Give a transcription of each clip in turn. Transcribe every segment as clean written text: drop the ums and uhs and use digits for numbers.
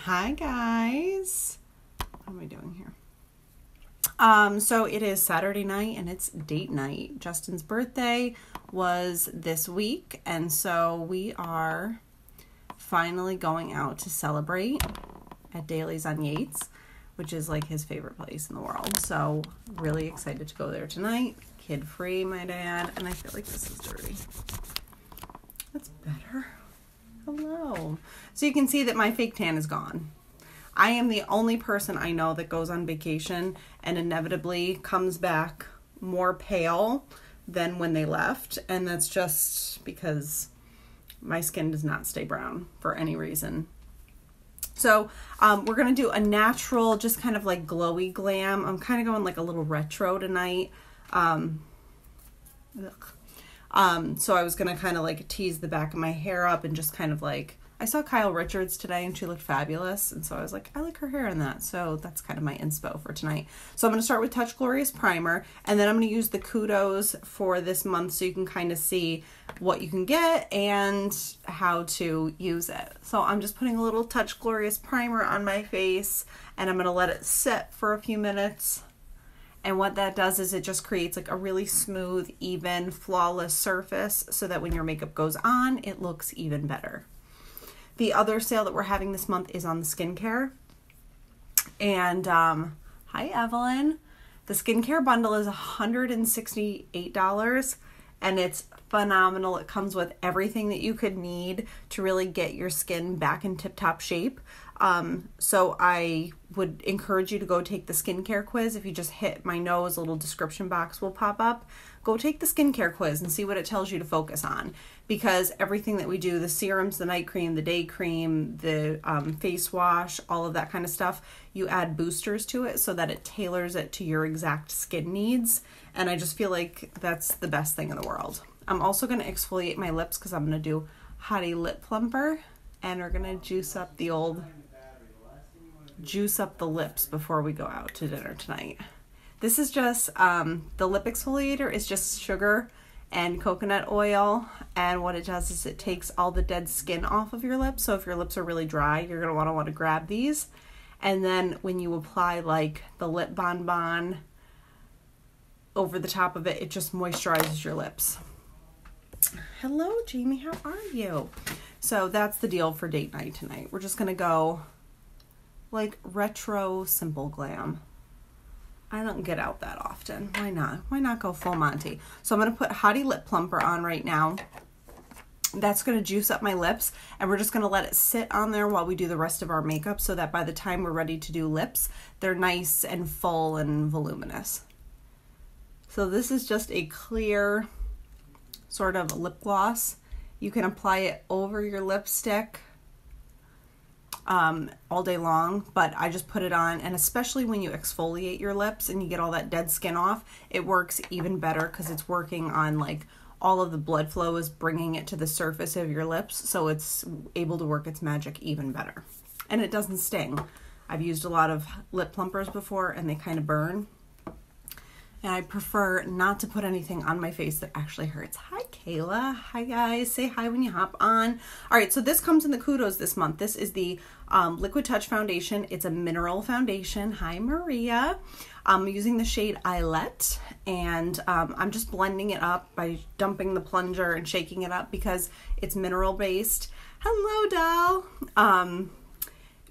Hi guys. What am I doing here? So it is Saturday night and it's date night. Justin's birthday was this week, and so we are finally going out to celebrate at Daly's on Yates, which is like his favorite place in the world. So really excited to go there tonight. Kid free, my dad, and I feel like this is dirty. That's better. Hello. So you can see that my fake tan is gone. I am the only person I know that goes on vacation and inevitably comes back more pale than when they left. And that's just because my skin does not stay brown for any reason. So we're going to do a natural, just kind of like glowy glam. I'm kind of going like a little retro tonight. So I was going to kind of like tease the back of my hair up and just kind of like, I saw Kyle Richards today and she looked fabulous. And so I was like, I like her hair in that. So that's kind of my inspo for tonight. So I'm going to start with Touch Glorious Primer, and then I'm going to use the kudos for this month so you can kind of see what you can get and how to use it. So I'm just putting a little Touch Glorious Primer on my face, and I'm going to let it sit for a few minutes. And what that does is it just creates like a really smooth, even, flawless surface so that when your makeup goes on, it looks even better. The other sale that we're having this month is on the skincare. And hi, Evelyn. The skincare bundle is $168, and it's phenomenal. It comes with everything that you could need to really get your skin back in tip-top shape. So I would encourage you to go take the skincare quiz. If you just hit my nose, a little description box will pop up. Go take the skincare quiz and see what it tells you to focus on. Because everything that we do, the serums, the night cream, the day cream, the face wash, all of that kind of stuff, you add boosters to it so that it tailors it to your exact skin needs. And I just feel like that's the best thing in the world. I'm also going to exfoliate my lips because I'm going to do Hottie Lip Plumper. And we're going to juice up the lips before we go out to dinner tonight. This is just, the lip exfoliator is just sugar and coconut oil, and what it does is it takes all the dead skin off of your lips. So if your lips are really dry, you're going to want to grab these, and then when you apply like the lip bonbon over the top of it, it just moisturizes your lips. Hello Jamie, how are you? So that's the deal for date night tonight. We're just going to go like retro simple glam. I don't get out that often. Why not? Why not go full Monty? So I'm going to put Hottie Lip Plumper on right now. That's going to juice up my lips, and we're just going to let it sit on there while we do the rest of our makeup so that by the time we're ready to do lips, they're nice and full and voluminous. So this is just a clear sort of lip gloss. You can apply it over your lipstick all day long, but I just put it on, and especially when you exfoliate your lips and you get all that dead skin off, it works even better because it's working on like all of the blood flow is bringing it to the surface of your lips, so it's able to work its magic even better. And it doesn't sting. I've used a lot of lip plumpers before and they kind of burn, and I prefer not to put anything on my face that actually hurts. Hi, Kayla. Hi, guys. Say hi when you hop on. All right, so this comes in the kudos this month. This is the Liquid Touch Foundation. It's a mineral foundation. Hi, Maria. I'm using the shade Eyelet, and I'm just blending it up by dumping the plunger and shaking it up because it's mineral-based. Hello, doll.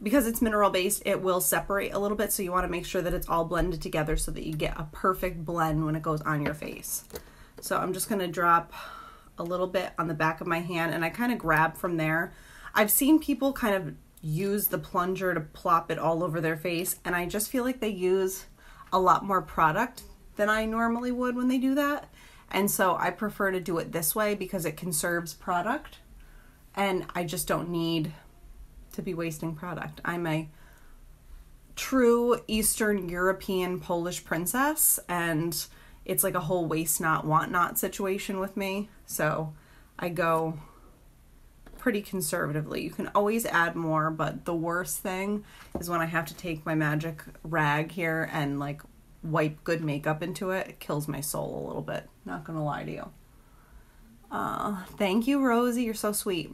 Because it's mineral based, it will separate a little bit, so you want to make sure that it's all blended together so that you get a perfect blend when it goes on your face. So I'm just going to drop a little bit on the back of my hand, and I kind of grab from there. I've seen people kind of use the plunger to plop it all over their face, and I just feel like they use a lot more product than I normally would when they do that. And so I prefer to do it this way because it conserves product, and I just don't need to be wasting product. I'm a true Eastern European Polish princess, and it's like a whole waste not, want not situation with me. So I go pretty conservatively. You can always add more, but the worst thing is when I have to take my magic rag here and like wipe good makeup into it. It kills my soul a little bit. Not gonna lie to you. Thank you, Rosie. You're so sweet.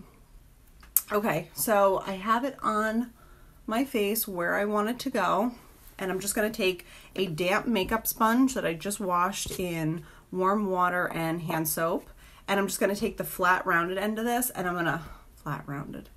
Okay, so I have it on my face where I want it to go. And I'm just going to take a damp makeup sponge that I just washed in warm water and hand soap. And I'm just going to take the flat rounded end of this, and I'm going to, flat rounded.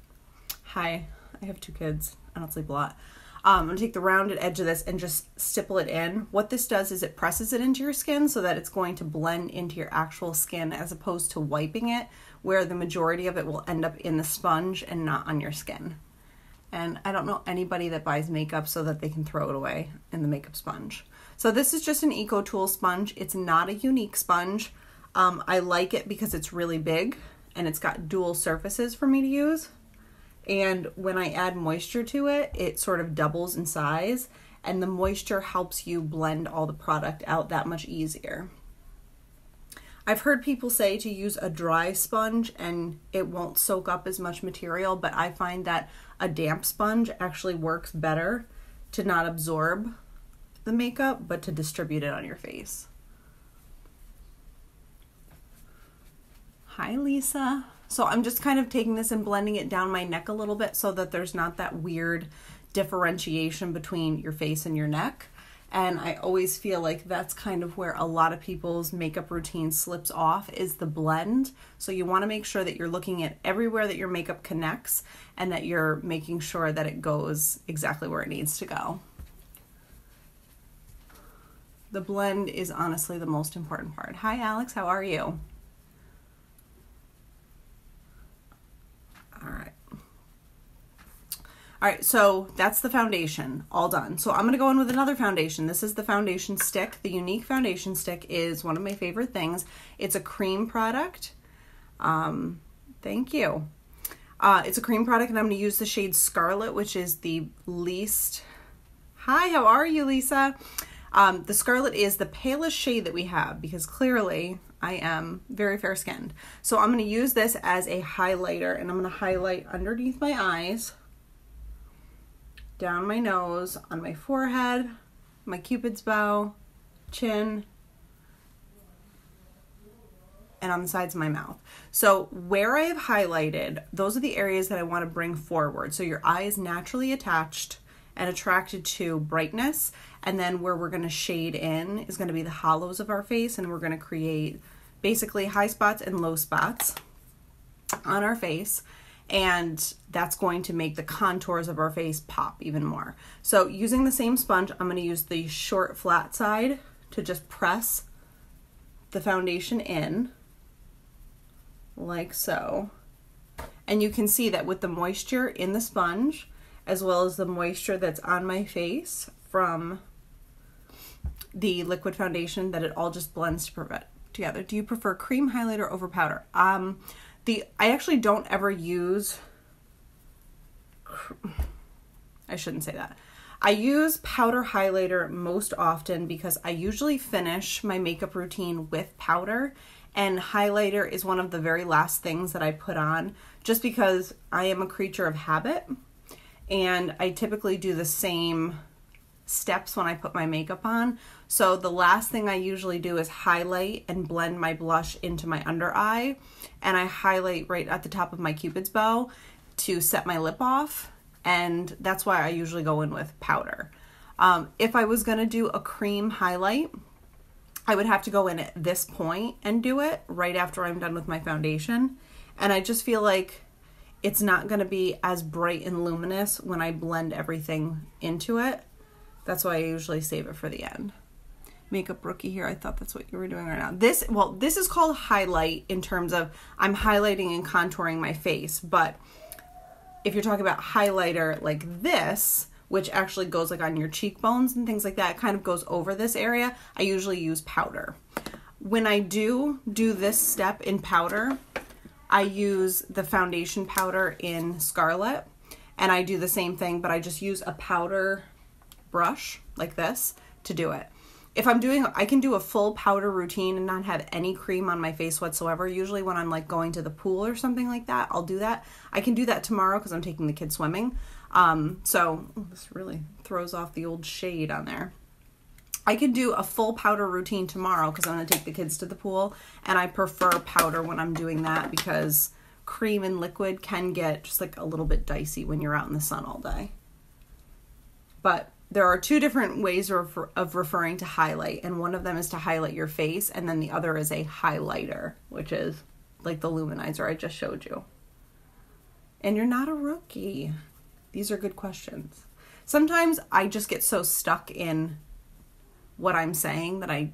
Hi, I have 2 kids. I don't sleep a lot. I'm going to take the rounded edge of this and just stipple it in. What this does is it presses it into your skin so that it's going to blend into your actual skin as opposed to wiping it, where the majority of it will end up in the sponge and not on your skin. And I don't know anybody that buys makeup so that they can throw it away in the makeup sponge. So this is just an Eco Tool sponge. It's not a Younique sponge. I like it because it's really big and it's got dual surfaces for me to use. And when I add moisture to it, it sort of doubles in size, and the moisture helps you blend all the product out that much easier. I've heard people say to use a dry sponge and it won't soak up as much material, but I find that a damp sponge actually works better to not absorb the makeup, but to distribute it on your face. Hi, Lisa. So I'm just kind of taking this and blending it down my neck a little bit so that there's not that weird differentiation between your face and your neck. And I always feel like that's kind of where a lot of people's makeup routine slips off, is the blend. So you want to make sure that you're looking at everywhere that your makeup connects and that you're making sure that it goes exactly where it needs to go. The blend is honestly the most important part. Hi, Alex, how are you? All right, so that's the foundation, all done. So I'm gonna go in with another foundation. This is the foundation stick. The Younique foundation stick is one of my favorite things. It's a cream product. Thank you. It's a cream product, and I'm gonna use the shade Scarlet, which is the least. Hi, how are you, Lisa? The Scarlet is the palest shade that we have because clearly I am very fair skinned. So I'm gonna use this as a highlighter, and I'm gonna highlight underneath my eyes, down my nose, on my forehead, my cupid's bow, chin, and on the sides of my mouth. So where I have highlighted, those are the areas that I want to bring forward. So your eye is naturally attached and attracted to brightness, and then where we're going to shade in is going to be the hollows of our face, and we're going to create basically high spots and low spots on our face. And that's going to make the contours of our face pop even more. So using the same sponge, I'm going to use the short flat side to just press the foundation in like so. And you can see that with the moisture in the sponge, as well as the moisture that's on my face from the liquid foundation, that it all just blends together. Do you prefer cream highlighter over powder? I actually don't ever use, I shouldn't say that. I use powder highlighter most often because I usually finish my makeup routine with powder, and highlighter is one of the very last things that I put on just because I am a creature of habit, and I typically do the same steps when I put my makeup on. So the last thing I usually do is highlight and blend my blush into my under eye, and I highlight right at the top of my cupid's bow to set my lip off, and that's why I usually go in with powder. If I was gonna do a cream highlight, I would have to go in at this point and do it right after I'm done with my foundation, and I just feel like it's not gonna be as bright and luminous when I blend everything into it. That's why I usually save it for the end. Makeup rookie here, I thought that's what you were doing right now. This is called highlight in terms of I'm highlighting and contouring my face, but if you're talking about highlighter like this, which actually goes like on your cheekbones and things like that, it kind of goes over this area, I usually use powder. When I do this step in powder, I use the foundation powder in Scarlet, and I do the same thing, but I just use a powder brush like this to do it. If I'm doing, I can do a full powder routine and not have any cream on my face whatsoever. Usually when I'm like going to the pool or something like that, I'll do that. I can do that tomorrow because I'm taking the kids swimming. This really throws off the old shade on there. I can do a full powder routine tomorrow because I'm going to take the kids to the pool, and I prefer powder when I'm doing that because cream and liquid can get just like a little bit dicey when you're out in the sun all day. But there are two different ways of referring to highlight, and one of them is to highlight your face, and then the other is a highlighter, which is like the Luminizer I just showed you. And you're not a rookie. These are good questions. Sometimes I just get so stuck in what I'm saying that I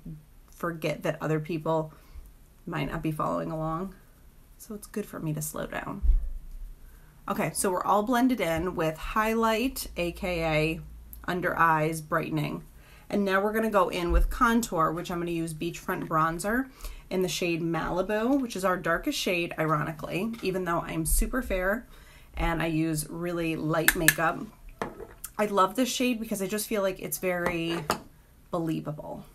forget that other people might not be following along. So it's good for me to slow down. Okay, so we're all blended in with highlight, aka under eyes brightening. And now we're gonna go in with contour, which I'm gonna use Beachfront bronzer in the shade Malibu, which is our darkest shade, ironically, even though I'm super fair and I use really light makeup. I love this shade because I just feel like it's very believable.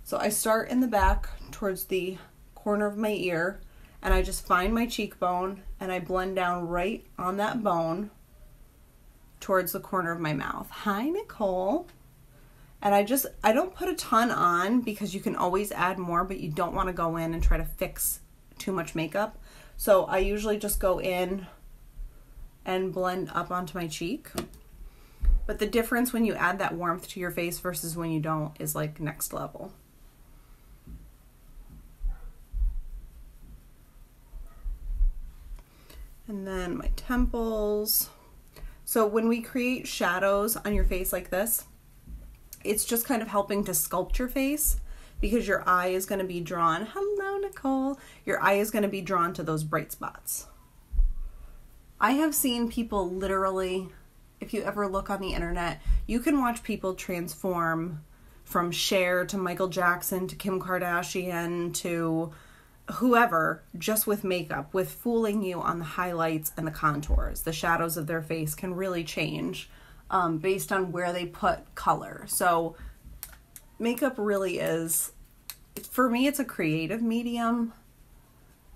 So I start in the back towards the corner of my ear, and I just find my cheekbone and I blend down right on that bone towards the corner of my mouth. Hi, Nicole. And I don't put a ton on because you can always add more, but you don't want to go in and try to fix too much makeup. So I usually just go in and blend up onto my cheek. But the difference when you add that warmth to your face versus when you don't is like next level. And then my temples. So when we create shadows on your face like this, it's just kind of helping to sculpt your face because your eye is going to be drawn. Hello, Nicole. Your eye is going to be drawn to those bright spots. I have seen people literally, if you ever look on the internet, you can watch people transform from Cher to Michael Jackson to Kim Kardashian to whoever, just with makeup, with fooling you on the highlights and the contours. The shadows of their face can really change based on where they put color. So makeup really is, for me, it's a creative medium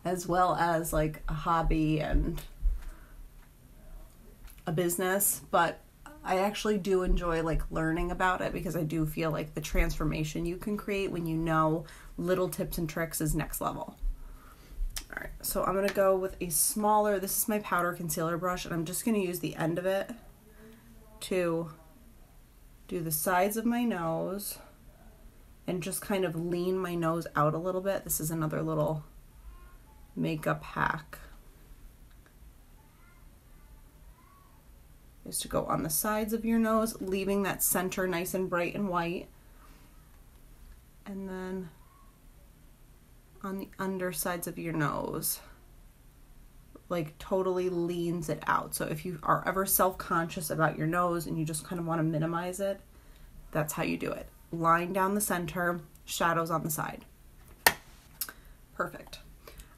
as well as like a hobby and a business, but I actually do enjoy like learning about it because I do feel like the transformation you can create when you know little tips and tricks is next level. All right, so I'm gonna go with a smaller, this is my powder concealer brush, and I'm just gonna use the end of it to do the sides of my nose and just kind of lean my nose out a little bit. This is another little makeup hack. Is to go on the sides of your nose, leaving that center nice and bright and white. And then on the undersides of your nose, like totally leans it out. So if you are ever self-conscious about your nose and you just kind of want to minimize it, that's how you do it. Line down the center, shadows on the side. Perfect.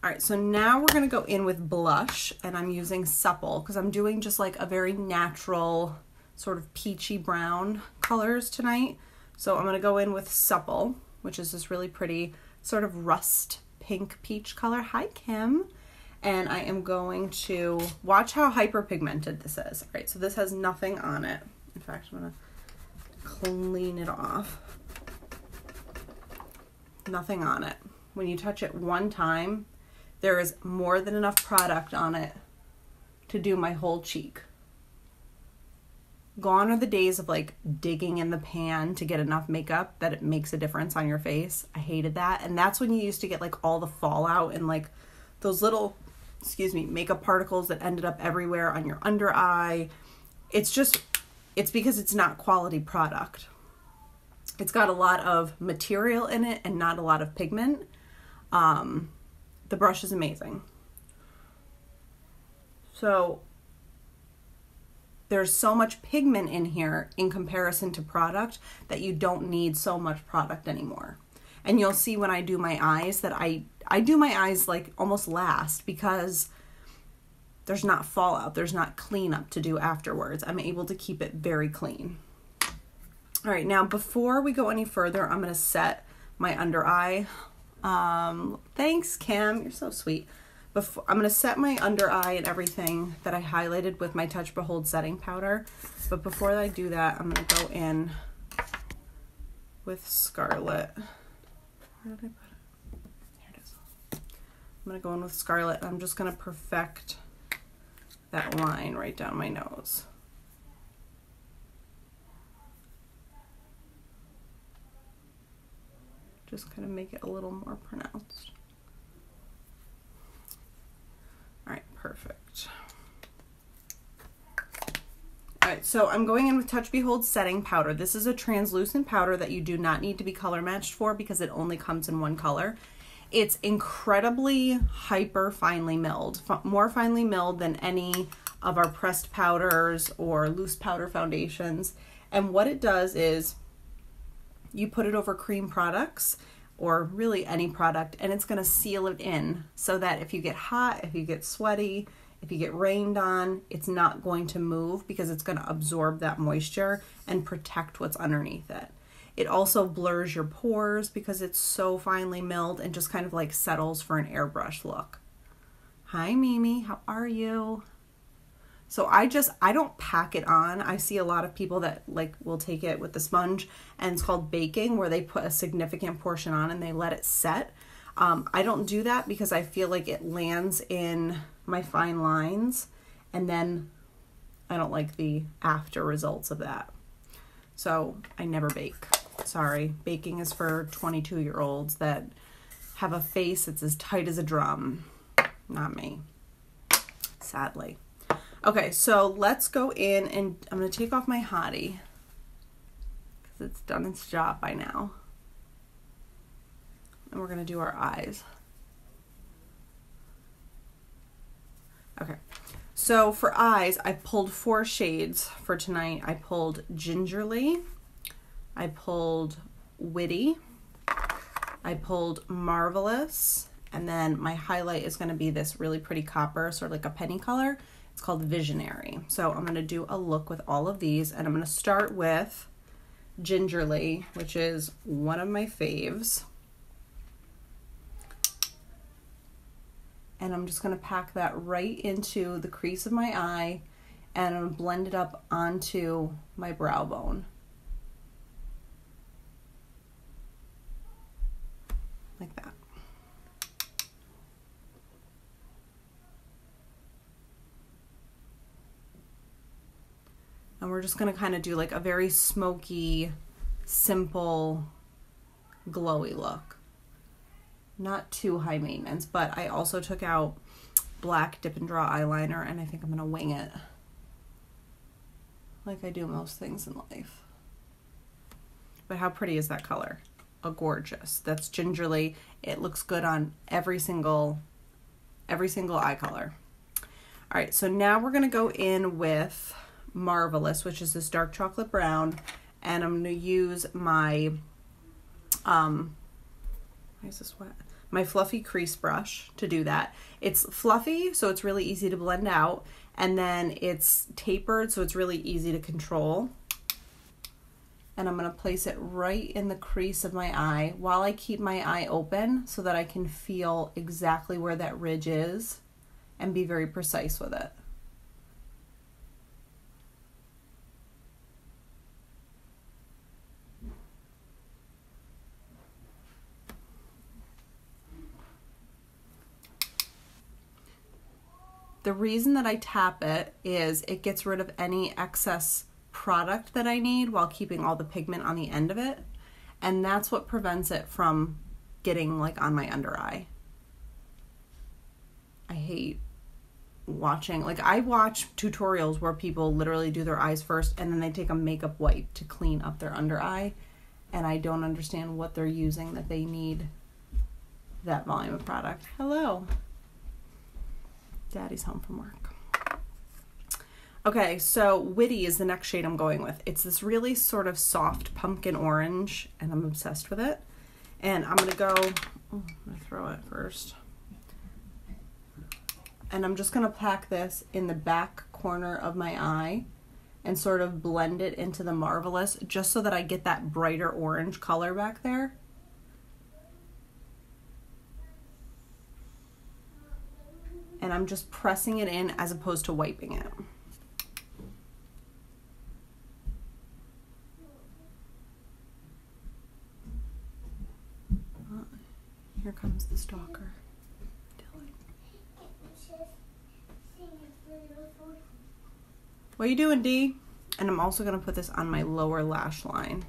All right, so now we're gonna go in with blush, and I'm using Supple because I'm doing just like a very natural sort of peachy brown colors tonight. So I'm gonna go in with Supple, which is this really pretty sort of rust pink peach color. Hi, Kim. And I am going to watch how hyperpigmented this is. All right, so this has nothing on it. In fact, I'm gonna clean it off. Nothing on it. When you touch it one time, there is more than enough product on it to do my whole cheek. Gone are the days of like digging in the pan to get enough makeup that it makes a difference on your face. I hated that. And that's when you used to get like all the fallout and like those little, makeup particles that ended up everywhere on your under eye. It's because it's not quality product. It's got a lot of material in it and not a lot of pigment. The brush is amazing. So there's so much pigment in here in comparison to product that you don't need so much product anymore. And you'll see when I do my eyes that I do my eyes like almost last because there's not fallout, there's not cleanup to do afterwards. I'm able to keep it very clean. All right, now before we go any further, I'm gonna set my under eye. Thanks, Kim, you're so sweet. I'm gonna set my under eye and everything that I highlighted with my Touch Behold setting powder. But before I do that, I'm gonna go in with Scarlet. Where did I put it? Here it is. I'm gonna go in with Scarlet, and I'm just gonna perfect that line right down my nose. just kind of make it a little more pronounced. All right, perfect. All right, so I'm going in with Touch Behold Setting Powder. This is a translucent powder that you do not need to be color matched for because it only comes in one color. It's incredibly hyper finely milled, more finely milled than any of our pressed powders or loose powder foundations. And what it does is you put it over cream products or really any product, and it's going to seal it in so that if you get hot, if you get sweaty, if you get rained on, it's not going to move because it's going to absorb that moisture and protect what's underneath it. It also blurs your pores because it's so finely milled and just kind of like settles for an airbrush look. Hi Mimi, how are you? So I don't pack it on. I see a lot of people that like will take it with the sponge, and it's called baking, where they put a significant portion on and they let it set. I don't do that because I feel like it lands in my fine lines, and then I don't like the after results of that. So I never bake. Sorry, baking is for 22-year-olds that have a face that's as tight as a drum. Not me, sadly. Okay, so let's go in, and I'm going to take off my Hottie because it's done its job by now. And we're going to do our eyes. Okay, so for eyes, I pulled 4 shades for tonight. I pulled Gingerly, I pulled Witty, I pulled Marvelous, and then my highlight is going to be this really pretty copper, sort of like a penny color. It's called Visionary. So I'm going to do a look with all of these, and I'm going to start with Gingerly, which is one of my faves. And I'm just going to pack that right into the crease of my eye, and I'm going to blend it up onto my brow bone. Like that. And we're just going to kind of do like a very smoky, simple, glowy look. Not too high maintenance, but I also took out black Dip and Draw eyeliner, and I think I'm going to wing it like I do most things in life. But how pretty is that color? Oh, gorgeous. That's Gingerly. It looks good on every single eye color. All right, so now we're going to go in with Marvelous, which is this dark chocolate brown, and I'm going to use my why is this wet? My fluffy crease brush to do that. It's fluffy, so it's really easy to blend out, and then it's tapered, so it's really easy to control. And I'm going to place it right in the crease of my eye while I keep my eye open so that I can feel exactly where that ridge is and be very precise with it. The reason that I tap it is it gets rid of any excess product that I need while keeping all the pigment on the end of it, and that's what prevents it from getting like on my under eye. I hate watching, like I watch tutorials where people literally do their eyes first and then they take a makeup wipe to clean up their under eye, and I don't understand what they're using that they need that volume of product. Hello. Daddy's home from work. Okay, so Witty is the next shade I'm going with. It's this really sort of soft pumpkin orange, and I'm obsessed with it. And I'm gonna go, I'm gonna throw it first. And I'm just gonna pack this in the back corner of my eye and sort of blend it into the Marvelous, just so that I get that brighter orange color back there. And I'm just pressing it in as opposed to wiping it. Here comes the stalker. What are you doing, Dee? And I'm also going to put this on my lower lash line.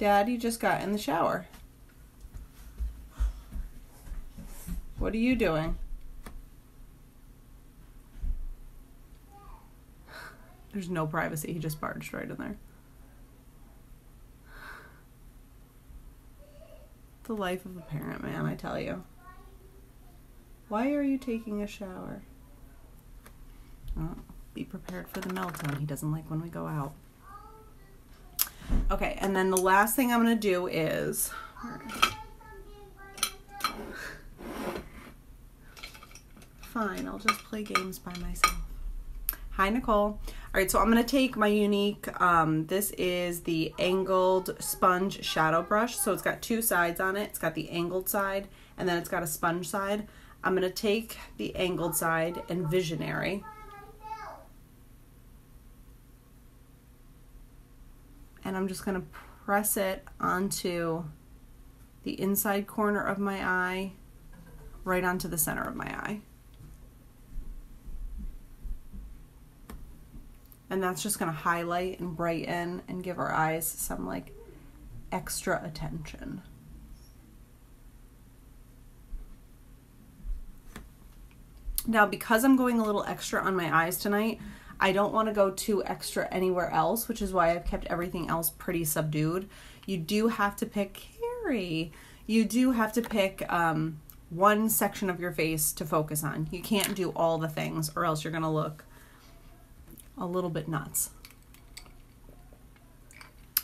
Daddy just got in the shower. What are you doing? There's no privacy. He just barged right in there. The life of a parent, man, I tell you. Why are you taking a shower? Oh, be prepared for the meltdown. He doesn't like when we go out. Okay, and then the last thing I'm going to do is... Fine, I'll just play games by myself. Hi, Nicole. All right, so I'm going to take my Younique, this is the angled sponge shadow brush. So it's got two sides on it. It's got the angled side, and then it's got a sponge side. I'm going to take the angled side and Visionary. And I'm just going to press it onto the inside corner of my eye, right onto the center of my eye. And that's just going to highlight and brighten and give our eyes some like extra attention. Now, because I'm going a little extra on my eyes tonight, I don't want to go too extra anywhere else, which is why I've kept everything else pretty subdued. You do have to pick, Carrie, you do have to pick one section of your face to focus on. You can't do all the things or else you're going to look a little bit nuts.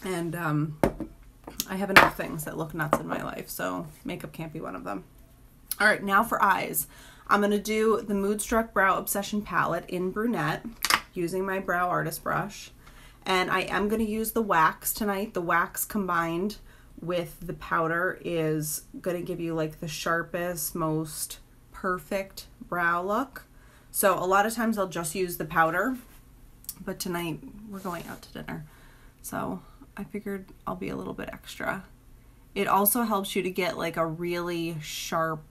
And I have enough things that look nuts in my life, so makeup can't be one of them. All right, now for eyes. I'm going to do the Moodstruck Brow Obsession Palette in Brunette using my Brow Artist brush. And I am going to use the wax tonight. The wax combined with the powder is going to give you like the sharpest, most perfect brow look. So a lot of times I'll just use the powder, but tonight we're going out to dinner. So I figured I'll be a little bit extra. It also helps you to get like a really sharp,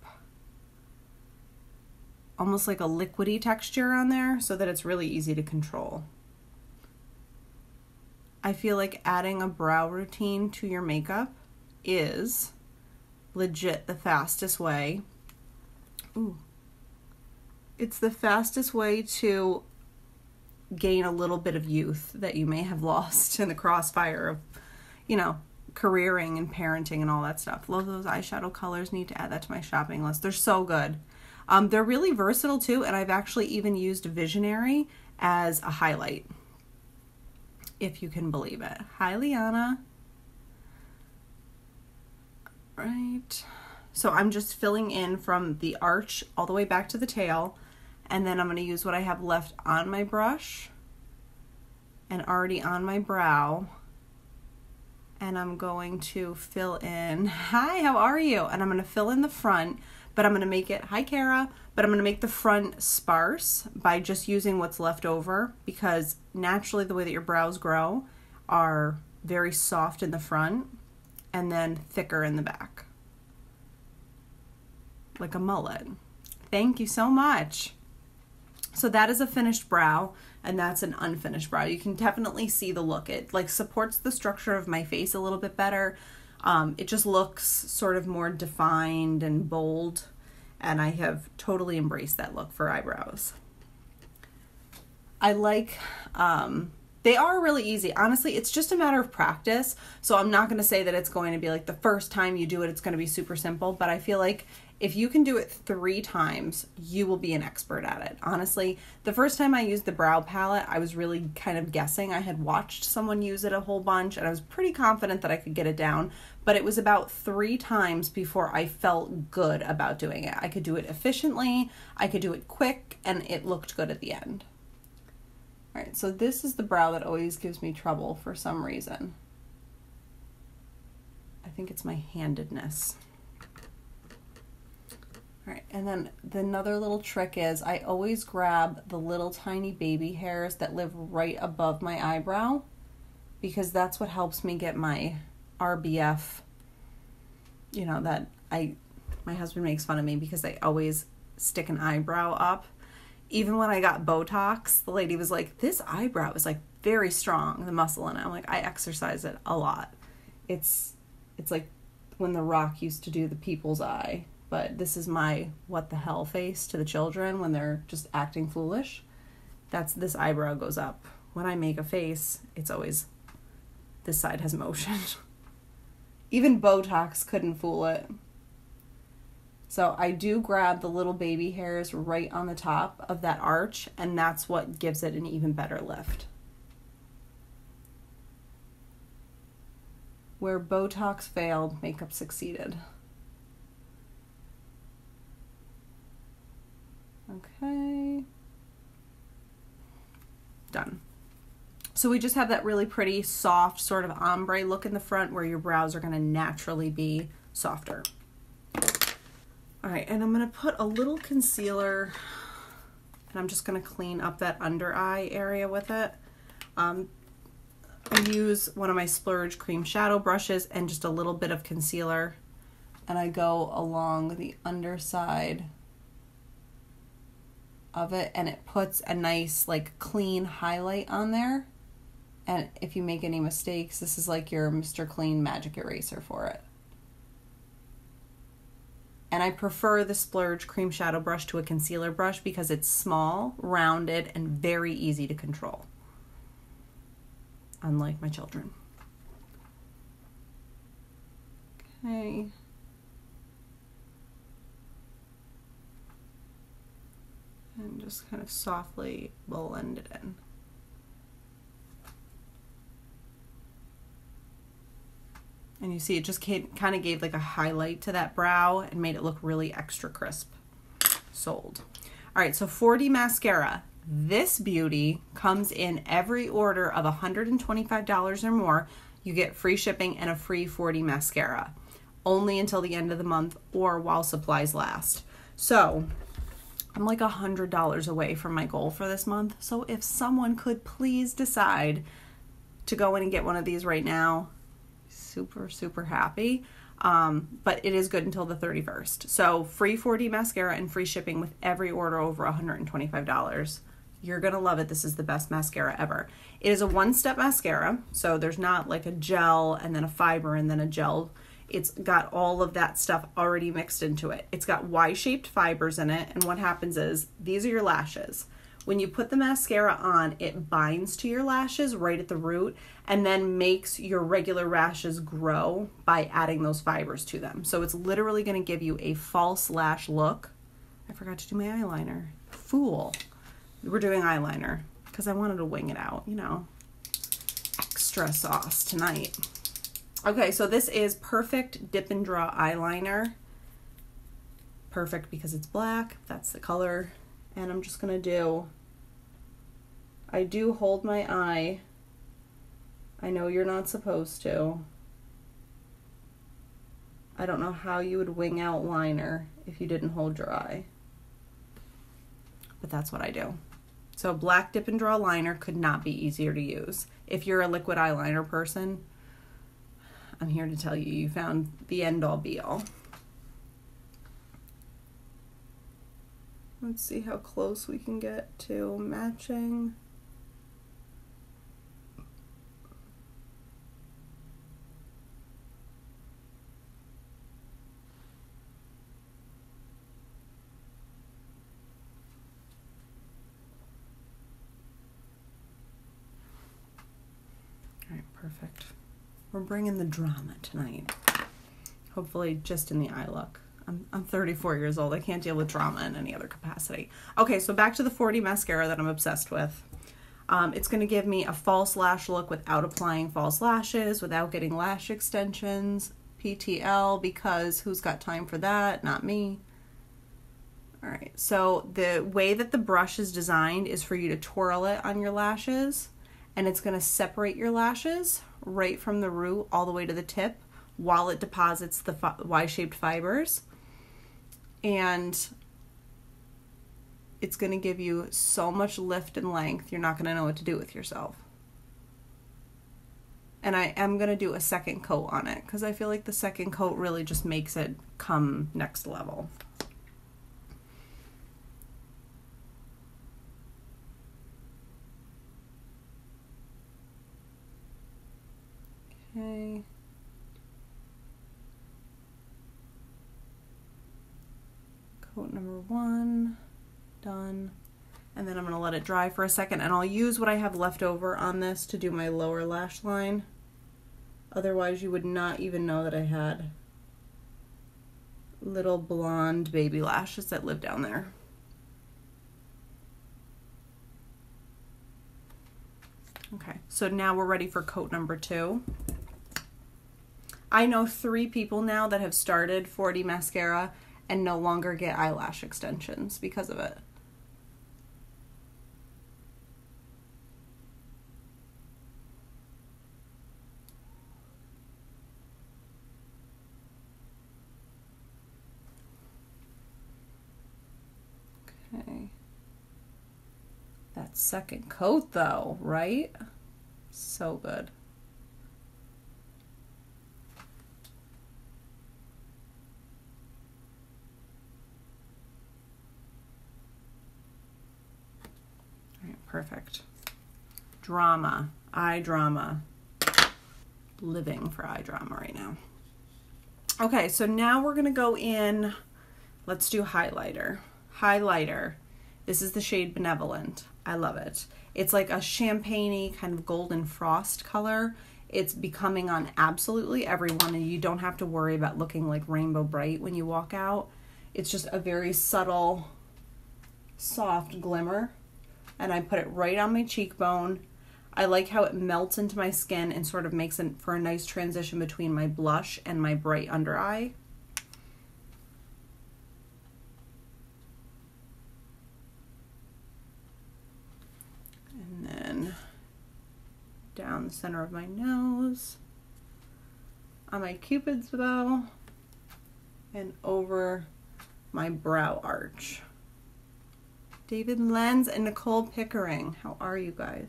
almost like a liquidy texture on there so that it's really easy to control. I feel like adding a brow routine to your makeup is legit the fastest way. Ooh. It's the fastest way to gain a little bit of youth that you may have lost in the crossfire of, you know, careering and parenting and all that stuff. Love those eyeshadow colors. Need to add that to my shopping list. They're so good. They're really versatile too, and I've actually even used Visionary as a highlight, if you can believe it. Hi, Liana. Right. So I'm just filling in from the arch all the way back to the tail, and then I'm going to use what I have left on my brush and already on my brow, and I'm going to fill in. Hi, how are you? And I'm going to fill in the front, but I'm going to make it, hi Kara, but I'm going to make the front sparse by just using what's left over, because naturally the way that your brows grow are very soft in the front and then thicker in the back. Like a mullet. Thank you so much. So that is a finished brow, and that's an unfinished brow. You can definitely see the look. It like supports the structure of my face a little bit better. It just looks sort of more defined and bold, and I have totally embraced that look for eyebrows. I like, they are really easy. Honestly, it's just a matter of practice. So I'm not going to say that it's going to be like the first time you do it, it's going to be super simple, but I feel like if you can do it 3 times, you will be an expert at it. Honestly, the first time I used the brow palette, I was really kind of guessing. I had watched someone use it a whole bunch, and I was pretty confident that I could get it down, but it was about 3 times before I felt good about doing it. I could do it efficiently, I could do it quick, and it looked good at the end. All right, so this is the brow that always gives me trouble for some reason. I think it's my handedness. All right, and then another little trick is I always grab the little tiny baby hairs that live right above my eyebrow, because that's what helps me get my RBF, you know, that my husband makes fun of me because I always stick an eyebrow up. Even when I got Botox, the lady was like, this eyebrow is like very strong, the muscle in it. I'm like, I exercise it a lot. It's like when The Rock used to do the people's eye, but this is my what the hell face to the children when they're just acting foolish. This eyebrow goes up. When I make a face, it's always this side has motion. Even Botox couldn't fool it. So I do grab the little baby hairs right on the top of that arch, and that's what gives it an even better lift. Where Botox failed, makeup succeeded. Okay. Done. So we just have that really pretty, soft, sort of ombre look in the front where your brows are going to naturally be softer. All right, and I'm going to put a little concealer, and I'm just going to clean up that under eye area with it. I use one of my Splurge cream shadow brushes and just a little bit of concealer, and I go along the underside of it, and it puts a nice, like, clean highlight on there. And if you make any mistakes, this is like your Mr. Clean magic eraser for it. And I prefer the Splurge cream shadow brush to a concealer brush because it's small, rounded, and very easy to control. Unlike my children. Okay. And just kind of softly blend it in. And you see it just kind of gave like a highlight to that brow and made it look really extra crisp. Sold. All right, so 4D mascara. This beauty comes in every order of $125 or more. You get free shipping and a free 4D mascara. Only until the end of the month or while supplies last. So I'm like $100 away from my goal for this month. So if someone could please decide to go in and get one of these right now, super, super happy. But it is good until the 31st. So free 4D mascara and free shipping with every order over $125. You're going to love it. This is the best mascara ever. It is a one-step mascara. So there's not like a gel and then a fiber and then a gel. It's got all of that stuff already mixed into it. It's got Y-shaped fibers in it. And what happens is these are your lashes. When you put the mascara on, it binds to your lashes right at the root and then makes your regular lashes grow by adding those fibers to them. So it's literally going to give you a false lash look. I forgot to do my eyeliner. Fool. We're doing eyeliner because I wanted to wing it out, you know. Extra sauce tonight. Okay, so this is Perfect Dip and Draw Eyeliner. Perfect because it's black. That's the color. And I'm just going to do, I do hold my eye. I know you're not supposed to. I don't know how you would wing out liner if you didn't hold your eye. But that's what I do. So black dip and draw liner could not be easier to use. If you're a liquid eyeliner person, I'm here to tell you, you found the end all be all. Let's see how close we can get to matching. All right, perfect. We're bringing the drama tonight. Hopefully just in the eye look. I'm 34 years old. I can't deal with drama in any other capacity. Okay, so back to the 4D mascara that I'm obsessed with. It's going to give me a false lash look without applying false lashes, without getting lash extensions, PTL, because who's got time for that? Not me. All right, so the way that the brush is designed is for you to twirl it on your lashes, and it's going to separate your lashes right from the root all the way to the tip while it deposits the Y-shaped fibers. And it's going to give you so much lift and length, you're not going to know what to do with yourself. And I am going to do a second coat on it because I feel like the second coat really just makes it come next level. Okay. Coat number 1, done. And then I'm gonna let it dry for a second, and I'll use what I have left over on this to do my lower lash line. Otherwise you would not even know that I had little blonde baby lashes that live down there. Okay, so now we're ready for coat number 2. I know 3 people now that have started 4D mascara and no longer get eyelash extensions because of it. Okay. That second coat though, right? So good. All right, perfect. Drama, eye drama. Living for eye drama right now. Okay, so now we're gonna go in, let's do highlighter. Highlighter. This is the shade Benevolent. I love it. It's like a champagne-y kind of golden frost color. It's becoming on absolutely everyone, and you don't have to worry about looking like rainbow bright when you walk out. It's just a very subtle, soft glimmer, and I put it right on my cheekbone. I like how it melts into my skin and sort of makes it for a nice transition between my blush and my bright under eye. Down the center of my nose, on my Cupid's bow, and over my brow arch. David Lenz and Nicole Pickering, how are you guys?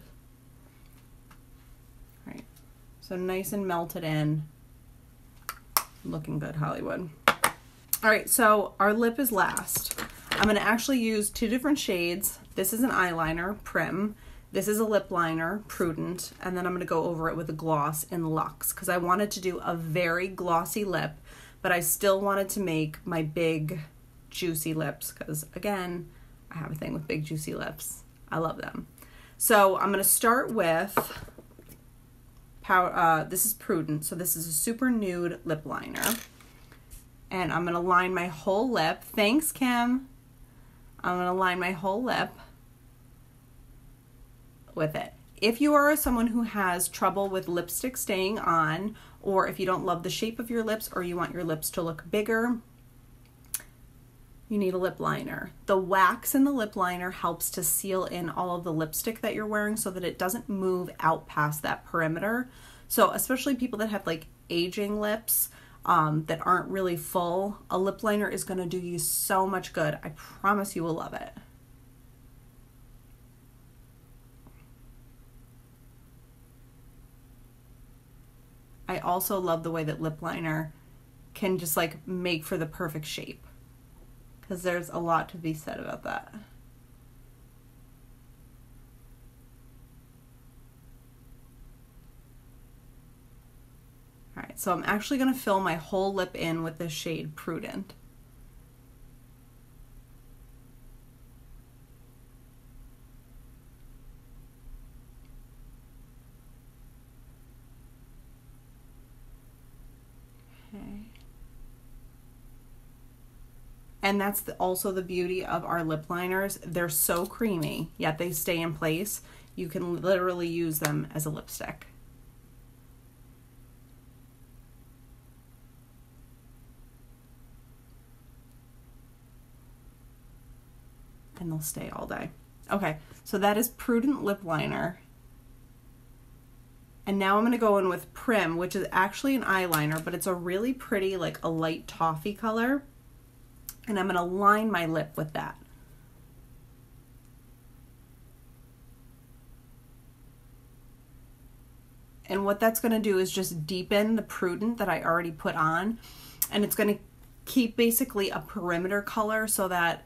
All right, so nice and melted in. Looking good, Hollywood. All right, so our lip is last. I'm gonna actually use 2 different shades. This is an eyeliner, Prim. This is a lip liner, Prudent, and then I'm going to go over it with a gloss in Luxe because I wanted to do a very glossy lip, but I still wanted to make my big, juicy lips because, again, I have a thing with big, juicy lips. I love them. So I'm going to start with, this is Prudent, so this is a super nude lip liner, and I'm going to line my whole lip. Thanks, Kim. I'm going to line my whole lip with it. If you are someone who has trouble with lipstick staying on, or if you don't love the shape of your lips, or you want your lips to look bigger, you need a lip liner. The wax in the lip liner helps to seal in all of the lipstick that you're wearing so that it doesn't move out past that perimeter. So especially people that have like aging lips that aren't really full, a lip liner is going to do you so much good. I promise you will love it. I also love the way that lip liner can just like make for the perfect shape, because there's a lot to be said about that. All right, so I'm actually going to fill my whole lip in with this shade Prudent. And that's also the beauty of our lip liners. They're so creamy, yet they stay in place. You can literally use them as a lipstick. And they'll stay all day. Okay, so that is Prudent lip liner. And now I'm going to go in with Prim, which is actually an eyeliner, but it's a really pretty, like a light toffee color. And I'm going to line my lip with that. And what that's going to do is just deepen the Prudent that I already put on. And it's going to keep basically a perimeter color, so that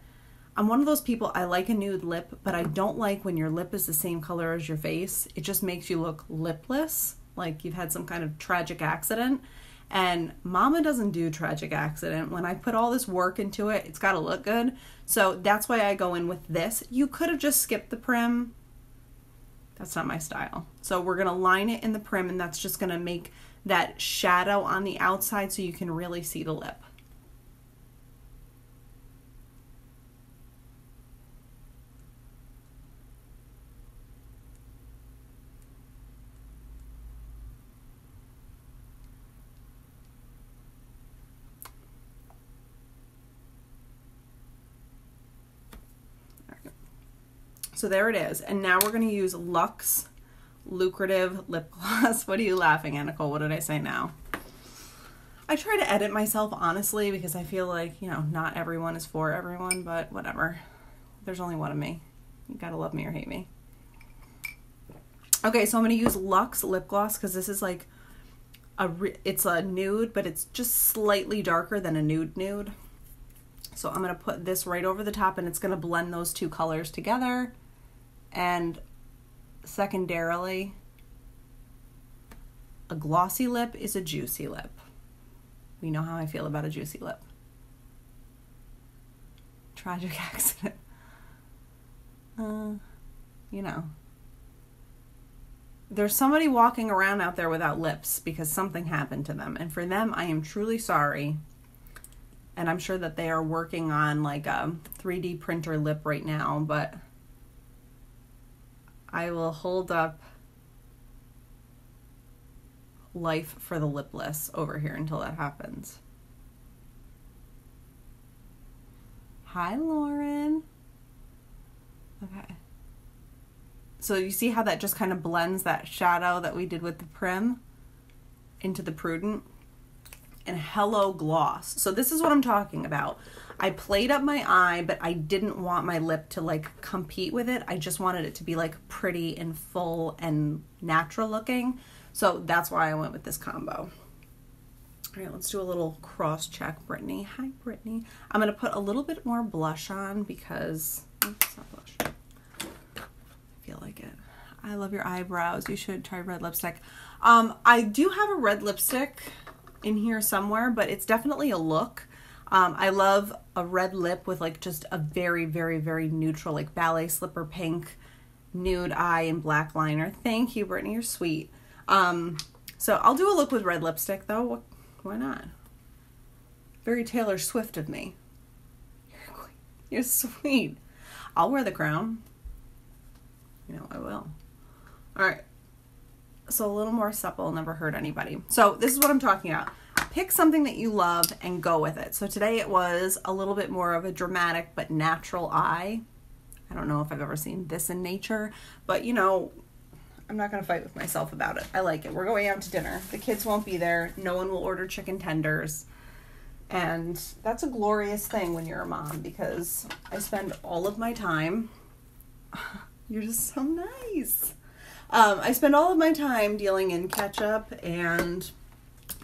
I'm one of those people, I like a nude lip, but I don't like when your lip is the same color as your face. It just makes you look lipless, like you've had some kind of tragic accident. And mama doesn't do tragic accident. When I put all this work into it, it's got to look good. So that's why I go in with this. You could have just skipped the Prim. That's not my style. So we're going to line it in the Prim, and that's just going to make that shadow on the outside so you can really see the lip. So there it is. And now we're going to use Luxe Lucrative Lip Gloss. What are you laughing at, Nicole? What did I say now? I try to edit myself, honestly, because I feel like, you know, not everyone is for everyone, but whatever. There's only one of me. You gotta love me or hate me. Okay, so I'm going to use Luxe Lip Gloss because this is like it's a nude, but it's just slightly darker than a nude. So I'm going to put this right over the top, and it's going to blend those two colors together. And secondarily, a glossy lip is a juicy lip. We know how I feel about a juicy lip. Tragic accident. You know. There's somebody walking around out there without lips because something happened to them. And for them, I am truly sorry. And I'm sure that they are working on like a 3D printer lip right now, but I will hold up life for the lipless over here until that happens. Hi, Lauren. Okay. So you see how that just kind of blends that shadow that we did with the Prim into the Prudent? And hello gloss. So this is what I'm talking about. I played up my eye, but I didn't want my lip to like compete with it. I just wanted it to be like pretty and full and natural looking. So that's why I went with this combo. All right, let's do a little cross check, Brittany. Hi, Brittany. I'm going to put a little bit more blush on because, oops, not blush. I feel like it. I love your eyebrows. You should try red lipstick. I do have a red lipstick in here somewhere, but it's definitely a look. I love a red lip with like just a very, very, very neutral, like ballet slipper pink nude eye and black liner. Thank you, Brittany. You're sweet. So I'll do a look with red lipstick though. Why not? Very Taylor Swift of me. You're sweet. I'll wear the crown. You know, I will. All right. So a little more Supple never hurt anybody. So this is what I'm talking about. Pick something that you love and go with it. So today it was a little bit more of a dramatic but natural eye. I don't know if I've ever seen this in nature, but you know, I'm not going to fight with myself about it. I like it. We're going out to dinner. The kids won't be there. No one will order chicken tenders. And that's a glorious thing when you're a mom because I spend all of my time. You're just so nice. I spend all of my time dealing in ketchup and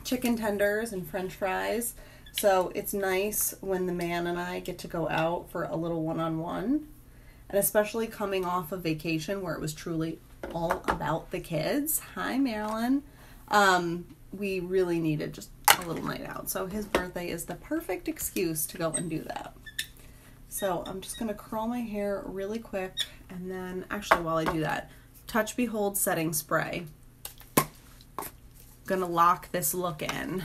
chicken tenders and french fries. So it's nice when the man and I get to go out for a little one-on-one. And especially coming off of vacation where it was truly all about the kids. Hi, Marilyn. We really needed just a little night out. So his birthday is the perfect excuse to go and do that. So I'm just going to curl my hair really quick. And then, actually, while I do that, Touch Behold setting spray. Gonna lock this look in.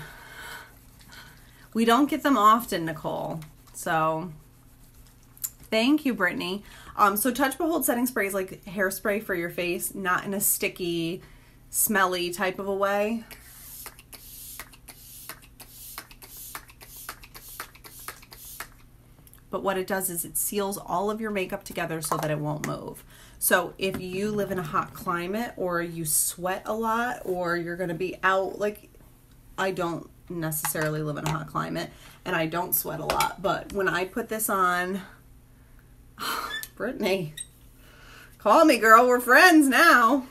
We don't get them often, Nicole. So thank you, Brittany. So Touch Behold setting spray is like hairspray for your face, not in a sticky, smelly type of a way. But what it does is it seals all of your makeup together so that it won't move. So if you live in a hot climate or you sweat a lot or you're going to be out, like I don't necessarily live in a hot climate and I don't sweat a lot. But when I put this on, Brittany, call me girl, we're friends now.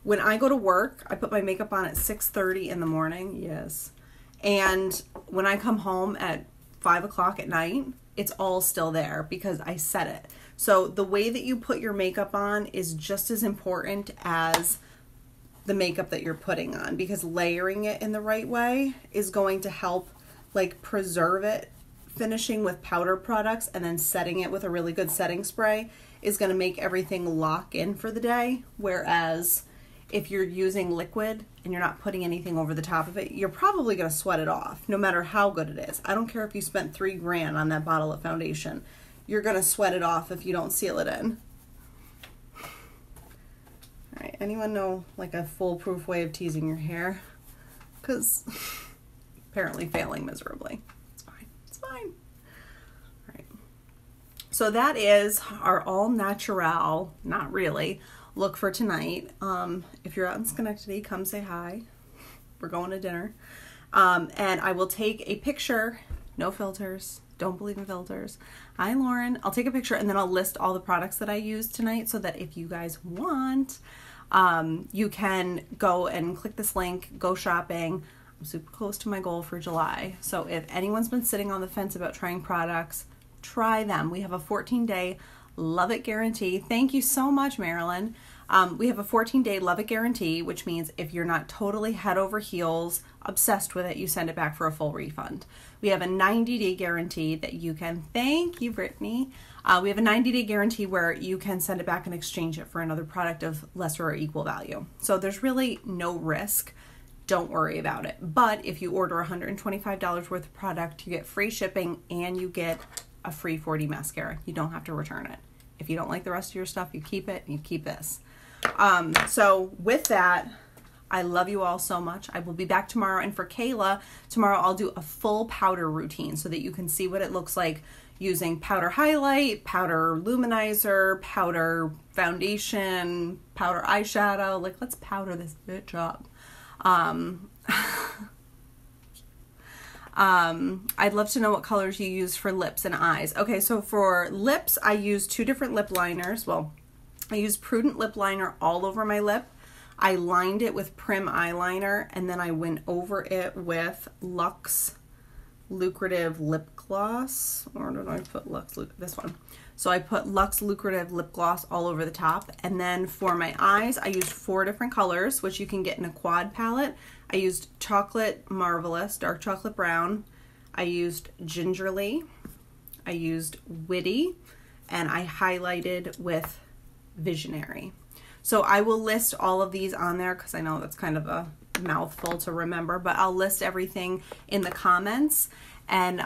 When I go to work, I put my makeup on at 6:30 in the morning. Yes. And when I come home at 5 o'clock at night, it's all still there because I set it. So the way that you put your makeup on is just as important as the makeup that you're putting on, because layering it in the right way is going to help like preserve it. Finishing with powder products and then setting it with a really good setting spray is going to make everything lock in for the day. Whereas if you're using liquid and you're not putting anything over the top of it, you're probably going to sweat it off no matter how good it is. I don't care if you spent $3 grand on that bottle of foundation. You're going to sweat it off if you don't seal it in. All right, anyone know like a foolproof way of teasing your hair? Because apparently failing miserably. Fine. All right. So that is our all natural, not really, look for tonight. If you're out in Schenectady, come say hi. We're going to dinner. And I will take a picture, no filters. Don't believe in filters. Hi, Lauren. I'll take a picture and then I'll list all the products that I used tonight so that if you guys want, you can go and click this link, go shopping. I'm super close to my goal for July. So if anyone's been sitting on the fence about trying products, try them. We have a 14-day love it guarantee. Thank you so much, Marilyn. We have a 14-day love it guarantee, which means if you're not totally head over heels obsessed with it, you send it back for a full refund. We have a 90-day guarantee that you can, thank you, Brittany. We have a 90-day guarantee where you can send it back and exchange it for another product of lesser or equal value. So there's really no risk. Don't worry about it. But if you order $125 worth of product, you get free shipping and you get a free 4D mascara. You don't have to return it. If you don't like the rest of your stuff, you keep it and you keep this. So with that, I love you all so much. I will be back tomorrow. And for Kayla, tomorrow I'll do a full powder routine so that you can see what it looks like using powder highlight, powder luminizer, powder foundation, powder eyeshadow. Like, let's powder this bitch up. I'd love to know what colors you use for lips and eyes. Okay, so for lips, I use 2 different lip liners. Well, I use Prudent lip liner all over my lip. I lined it with Prim eyeliner, and then I went over it with Luxe Lucrative lip gloss. Or did I put Luxe? This one. So I put Luxe Lucrative lip gloss all over the top. And then for my eyes, I used 4 different colors, which you can get in a quad palette. I used Chocolate Marvelous, dark chocolate brown. I used Gingerly. I used Witty. And I highlighted with Visionary. So I will list all of these on there because I know that's kind of a mouthful to remember, but I'll list everything in the comments. And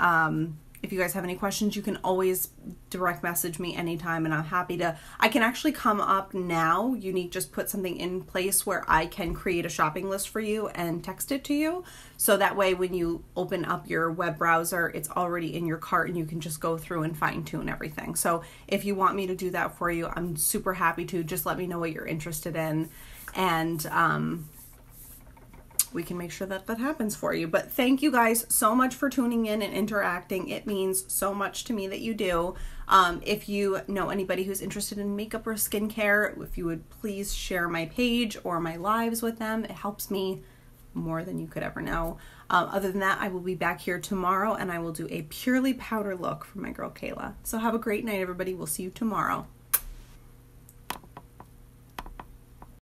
if you guys have any questions, you can always direct message me anytime, and I'm happy to. I can actually come up now. Younique just put something in place where I can create a shopping list for you and text it to you. So that way when you open up your web browser, it's already in your cart and you can just go through and fine tune everything. So if you want me to do that for you, I'm super happy to. Just let me know what you're interested in, and we can make sure that that happens for you. But thank you guys so much for tuning in and interacting. It means so much to me that you do. If you know anybody who's interested in makeup or skincare, if you would please share my page or my lives with them. It helps me more than you could ever know. Other than that, I will be back here tomorrow and I will do a purely powder look for my girl Kayla. So have a great night, everybody. We'll see you tomorrow.